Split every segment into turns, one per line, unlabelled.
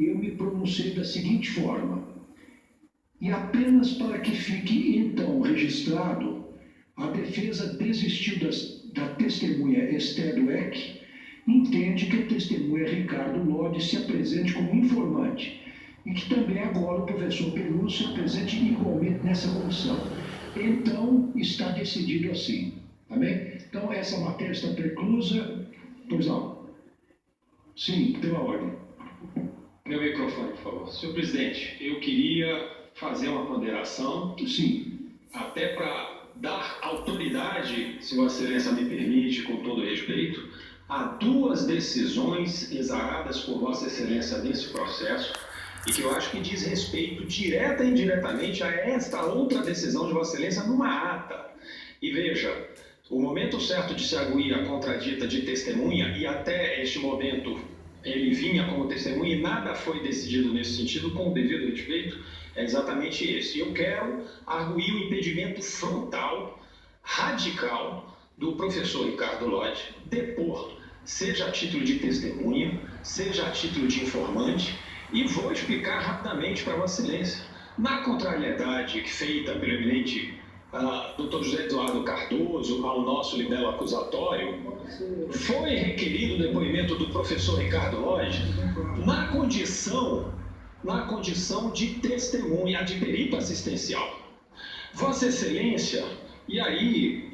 eu me pronunciei da seguinte forma: e apenas para que fique então registrado, a defesa desistiu da testemunha Esther Dweck, entende que a testemunha Ricardo Lodge se apresente como informante e que também agora o professor Peluso se apresente igualmente nessa comissão. Então, está decidido assim. Tá bem? Então, essa matéria está preclusa. Pois não. Sim, pela ordem.
Meu microfone, por favor. Senhor presidente, eu queria fazer uma ponderação.
Sim.
Até para dar autoridade, se Vossa Excelência me permite, com todo respeito, a duas decisões exaradas por Vossa Excelência nesse processo e que eu acho que diz respeito direta e indiretamente a esta outra decisão de Vossa Excelência numa ata. E veja, o momento certo de se arguir a contradita de testemunha, e até este momento ele vinha como testemunha e nada foi decidido nesse sentido, com o devido respeito, é exatamente esse. Eu quero arguir o impedimento frontal, radical, do professor Ricardo Lodge depor, seja a título de testemunha, seja a título de informante, e vou explicar rapidamente para Vossa Excelência. Na contrariedade feita pelo eminente Dr. José Eduardo Cardoso ao nosso libelo acusatório, foi requerido o depoimento do professor Ricardo Lodge na condição de testemunha, de perito assistencial. Vossa Excelência, e aí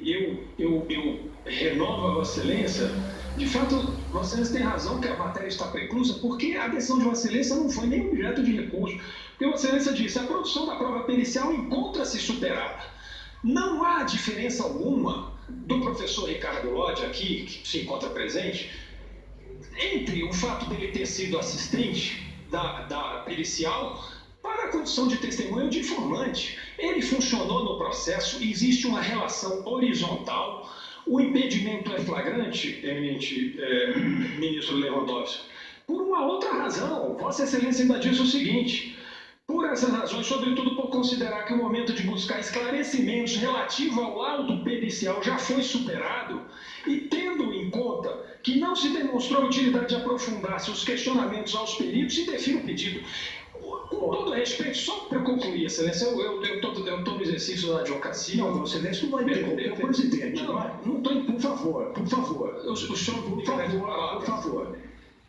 eu renovo a Vossa Excelência, de fato, Vossa Excelência tem razão que a matéria está preclusa, porque a decisão de Vossa Excelência não foi nem objeto de recurso. Porque Vossa Excelência disse: a produção da prova pericial encontra-se superada. Não há diferença alguma do professor Ricardo Lodge aqui, que se encontra presente, entre o fato dele ter sido assistente da pericial para a condição de testemunha ou de informante. Ele funcionou no processo e existe uma relação horizontal. O impedimento é flagrante, eminente ministro Lewandowski, por uma outra razão. Vossa Excelência ainda diz o seguinte: por essas razões, sobretudo por considerar que o momento de buscar esclarecimentos relativo ao laudo pericial já foi superado, e tendo em conta que não se demonstrou utilidade de aprofundar-se os questionamentos aos peritos, indefiro o pedido. Com todo respeito, só para concluir, Excelência, eu estou no exercício da advocacia.
Não, Vossa Excelência não vai interromper o presidente. Não estou, por favor.
O senhor,
por favor.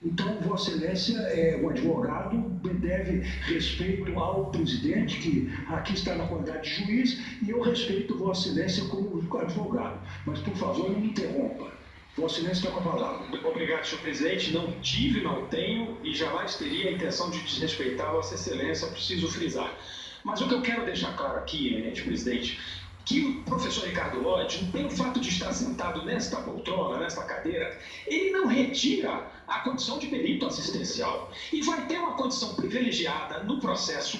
Então, Vossa Excelência é o advogado, deve respeito ao presidente, que aqui está na qualidade de juiz, e eu respeito Vossa Excelência como advogado. Mas, por favor, não me interrompa. Vossa Excelência está com a palavra.
Obrigado, senhor presidente. Não tive, não tenho e jamais teria a intenção de desrespeitar Vossa Excelência, preciso frisar. Mas o que eu quero deixar claro aqui, eminente presidente, que o professor Ricardo Lodge, pelo fato de estar sentado nesta poltrona, nesta cadeira, ele não retira a condição de perito assistencial e vai ter uma condição privilegiada no processo,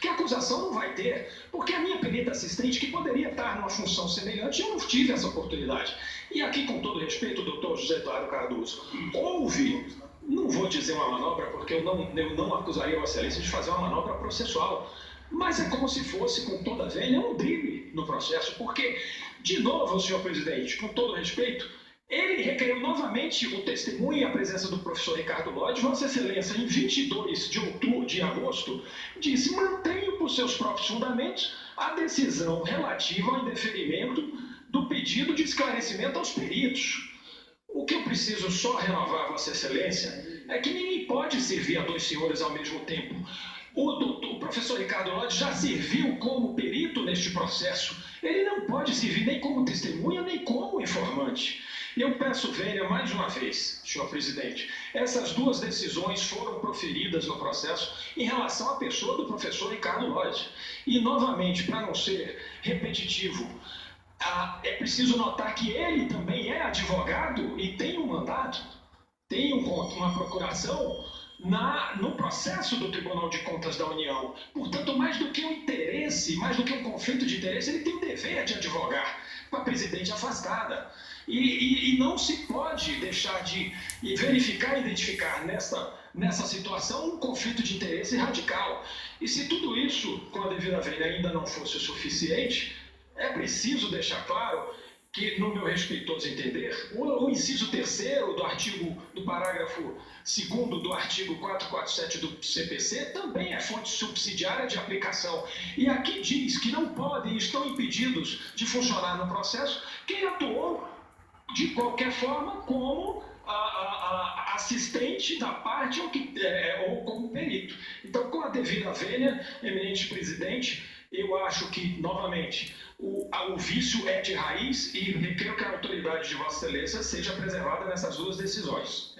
que a acusação não vai ter, porque a minha perita assistente, que poderia estar numa função semelhante, eu não tive essa oportunidade. E aqui, com todo respeito, doutor José Eduardo Cardoso, houve, não vou dizer uma manobra, porque eu não acusaria Vossa Excelência de fazer uma manobra processual, mas é como se fosse, com toda a vênia, um drible no processo, porque, de novo, senhor presidente, com todo respeito, ele requeriu novamente o testemunho e a presença do professor Ricardo Lodge. Vossa Excelência, em 22 de agosto, disse: mantenho por seus próprios fundamentos a decisão relativa ao indeferimento do pedido de esclarecimento aos peritos. O que eu preciso só renovar, Vossa Excelência, é que ninguém pode servir a dois senhores ao mesmo tempo. O professor Ricardo Lodge já serviu como perito neste processo. Ele não pode servir nem como testemunha, nem como informante. Eu peço vênia mais uma vez, senhor presidente. Essas duas decisões foram proferidas no processo em relação à pessoa do professor Ricardo Lodge. E, novamente, para não ser repetitivo, é preciso notar que ele também é advogado e tem um mandato, tem uma procuração no processo do Tribunal de Contas da União. Portanto, mais do que um interesse, mais do que um conflito de interesse, ele tem o dever de advogar com a presidente afastada. E não se pode deixar de verificar e identificar nessa situação um conflito de interesse radical. E se tudo isso, com a devida vênia, ainda não fosse o suficiente, é preciso deixar claro que, no meu respeitoso entender, o inciso 3º do parágrafo 2º do artigo 447 do CPC também é fonte subsidiária de aplicação. E aqui diz que não podem e estão impedidos de funcionar no processo quem atuou de qualquer forma como assistente da parte ou como perito. Então, com a devida vênia, eminente presidente, eu acho que, novamente, o vício é de raiz e requer que a autoridade de Vossa Excelência seja preservada nessas duas decisões.